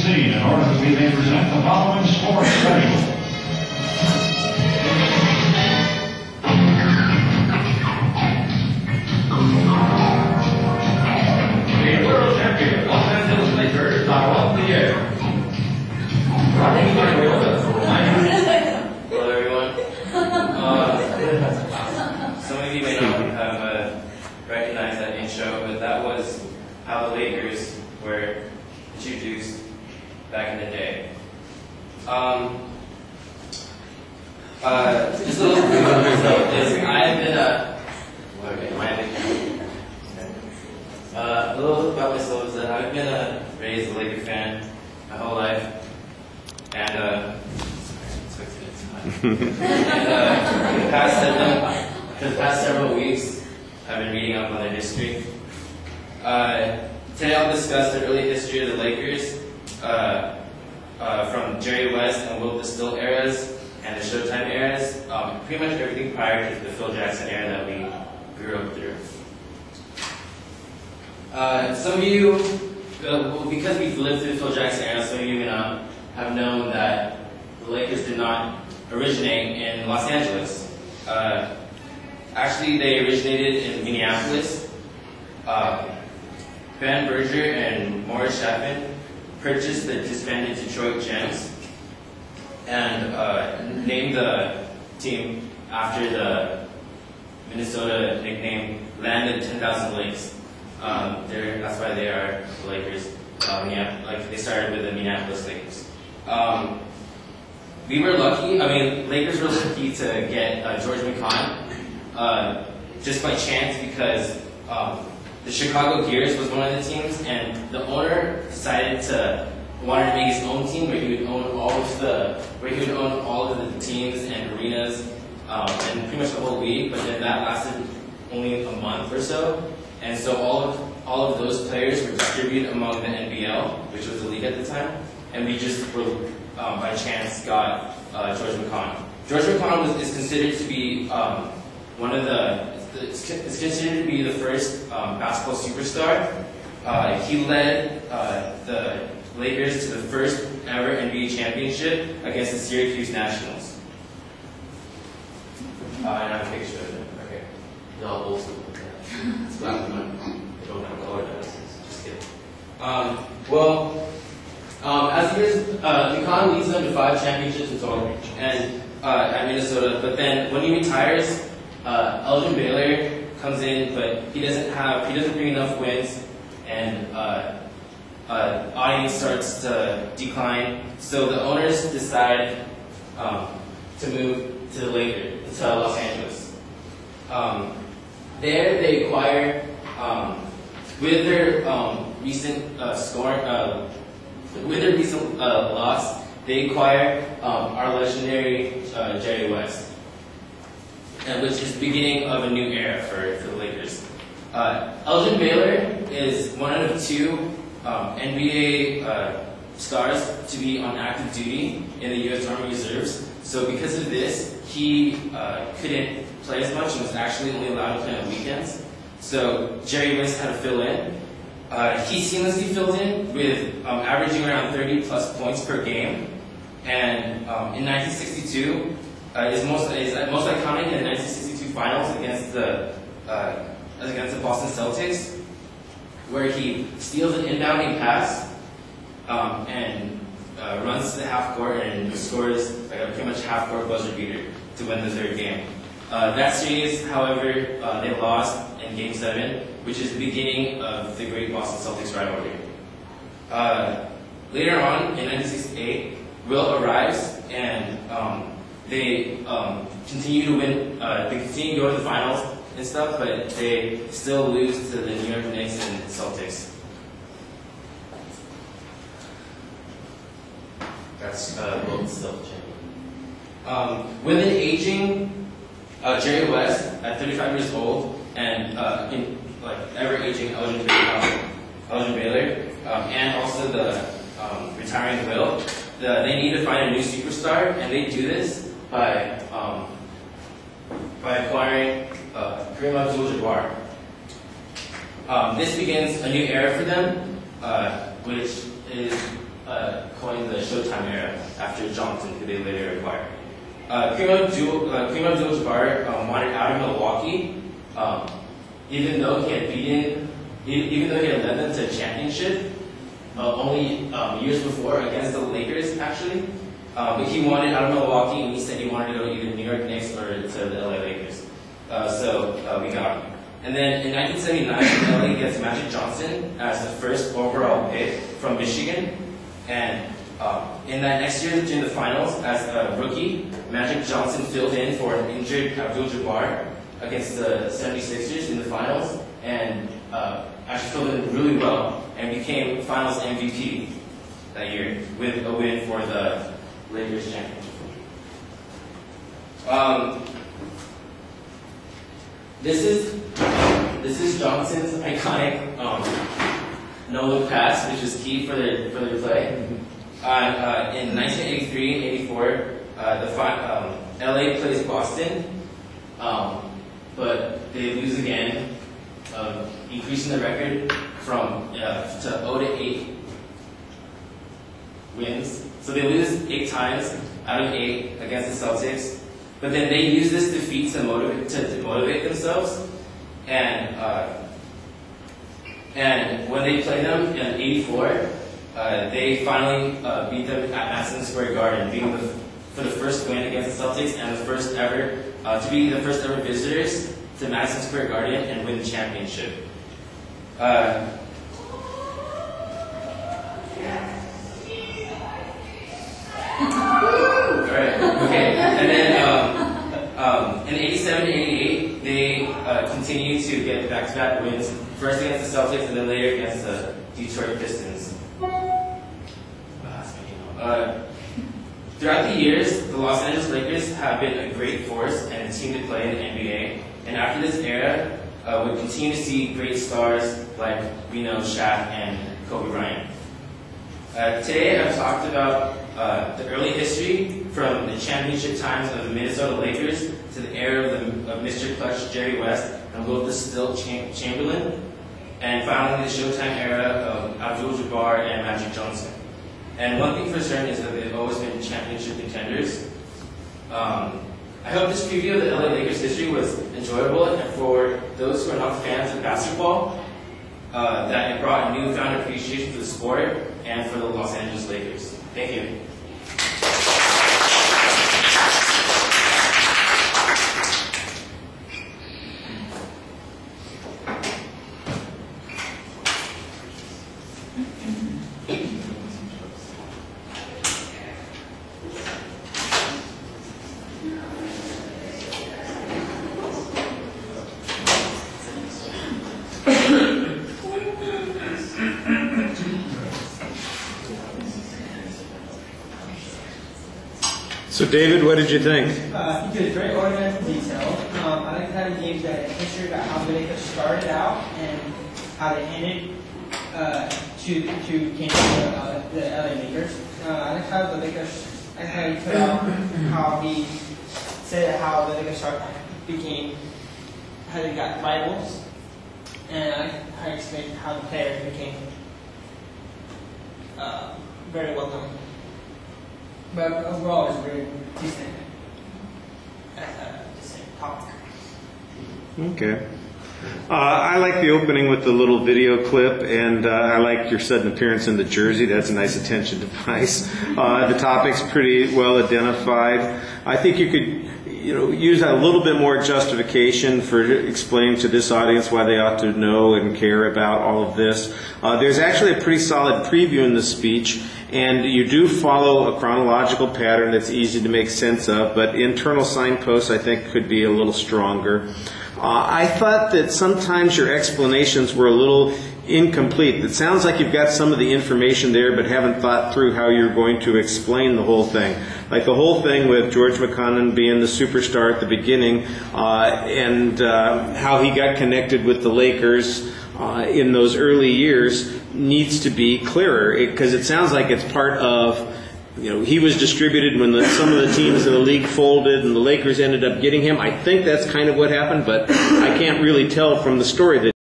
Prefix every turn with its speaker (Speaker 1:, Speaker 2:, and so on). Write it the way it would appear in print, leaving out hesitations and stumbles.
Speaker 1: scene in order that we may present the following sports special.
Speaker 2: The world champion Los Angeles Lakers are off the air.
Speaker 3: Hello everyone. Some of you may not have recognized that intro, but that was how the Lakers were introduced back in the day. Just a little bit about myself is I've been a little about myself is that I've been raised a Laker fan my whole life, and for the past several weeks, I've been reading up on their history. Today I'll discuss the early history of the Lakers, from Jerry West and Will Distill eras and the Showtime eras, pretty much everything prior to the Phil Jackson era that we grew up through. Some of you, because we've lived through the Phil Jackson era, some of you have known that the Lakers did not originate in Los Angeles. Actually, they originated in Minneapolis. Ben Berger and Morris Chapman purchased the disbanded Detroit Gems and named the team after the Minnesota nickname Land of 10,000 Lakes. That's why they are the Lakers. They started with the Minneapolis Lakers. We were lucky. Lakers were lucky to get George McConn just by chance because the Chicago Gears was one of the teams, and the owner decided wanted to make his own team where he would own all of the teams and arenas and pretty much the whole league. But then that lasted only a month or so, and so all of those players were distributed among the NBL, which was the league at the time, and we just were by chance got George McConn. George McConn is considered to be It's considered to be the first basketball superstar. He led the Lakers to the first ever NBA championship against the Syracuse Nationals. And I have a picture of it. Okay. They're all old school. It's black and white. They don't have color dice. Just kidding. As years, McConn leads them to 5 championships in total, and at Minnesota. But then when he retires, Elgin Baylor comes in, but he doesn't bring enough wins, and audience starts to decline. So the owners decide to move to Los Angeles. There they acquire, with their recent loss, they acquire our legendary Jerry West. Which is the beginning of a new era for the Lakers. Elgin Baylor is one of 2 NBA stars to be on active duty in the U.S. Army Reserves. So because of this, he couldn't play as much and was actually only allowed to play on weekends. So Jerry West had to fill in. He seamlessly filled in with averaging around 30 plus points per game. And in 1962, is most iconic in the 1962 finals against the Boston Celtics, where he steals an inbounding pass and runs to the half court and scores a pretty much half court buzzer beater to win the 3rd game. That series, however, they lost in Game 7, which is the beginning of the great Boston Celtics rivalry. Later on, in 1968, Will arrives and they continue to win. They continue to go to the finals and stuff, but they still lose to the New York Knicks and Celtics. That's Will still champion. With an aging Jerry West at 35 years old, and ever aging Elgin Baylor, and also the retiring Will, they need to find a new superstar, and they do this by acquiring Kareem Abdul-Jabbar. This begins a new era for them, which is coined the Showtime era after Johnson, who they later acquired. Kareem Abdul-Jabbar wanted out of Milwaukee, even though he had led them to a championship only years before against the Lakers, actually. But he wanted out of Milwaukee, and he said he wanted to go to either New York Knicks or to the LA Lakers. So we got him. And then in 1979, LA gets Magic Johnson as the first overall pick from Michigan. And in that next year, during the finals, as a rookie, Magic Johnson filled in for an injured Abdul-Jabbar against the 76ers in the finals, and actually filled in really well, and became Finals MVP that year with a win for the Lakers championship. This is Johnson's iconic no-look pass, which was key for their play. In 1983 and 84, LA plays Boston, but they lose again, increasing the record from to 0-8 wins. So they lose 8 times out of 8 against the Celtics. But then they use this defeat to motivate themselves, and when they play them in '84, they finally beat them at Madison Square Garden, being for the first win against the Celtics and the first ever to be the first ever visitors to Madison Square Garden and win the championship. And then in '87 and '88, they continue to get back-to-back wins, first against the Celtics and then later against the Detroit Pistons. Throughout the years, the Los Angeles Lakers have been a great force and a team to play in the NBA. And after this era, we continue to see great stars like we know Shaq and Kobe Bryant. Today, I've talked about the early history from the championship times of the Minnesota Lakers to the era of Mr. Clutch, Jerry West, and Will the Stilt Chamberlain, and finally the Showtime era of Abdul-Jabbar and Magic Johnson. And one thing for certain is that they've always been championship contenders. I hope this preview of the LA Lakers history was enjoyable, and for those who are not fans of basketball, that it brought a newfound appreciation for the sport and for the Los Angeles Lakers. Thank you.
Speaker 4: So David, what did you think?
Speaker 5: He did great organized detail. I like how he gave that history about how the Lakers started out and how they ended to came to the LA Lakers. I like how the Lakers, I like how he put out how he said how the Lakers became, how they got rivals, and I like how he explained how the players became very welcome. But overall, it's very decent topic.
Speaker 4: Okay. I like the opening with the little video clip, and I like your sudden appearance in the jersey. That's a nice attention device. The topic's pretty well identified. I think you could, use a little bit more justification for explaining to this audience why they ought to know and care about all of this. There's actually a pretty solid preview in the speech, and you do follow a chronological pattern that's easy to make sense of, but internal signposts, I think, could be a little stronger. I thought that sometimes your explanations were a little incomplete. It sounds like you've got some of the information there but haven't thought through how you're going to explain the whole thing. Like the whole thing with George McConnell being the superstar at the beginning and how he got connected with the Lakers in those early years needs to be clearer, because it sounds like it's part of, he was distributed when some of the teams in the league folded and the Lakers ended up getting him. I think that's kind of what happened, but I can't really tell from the story that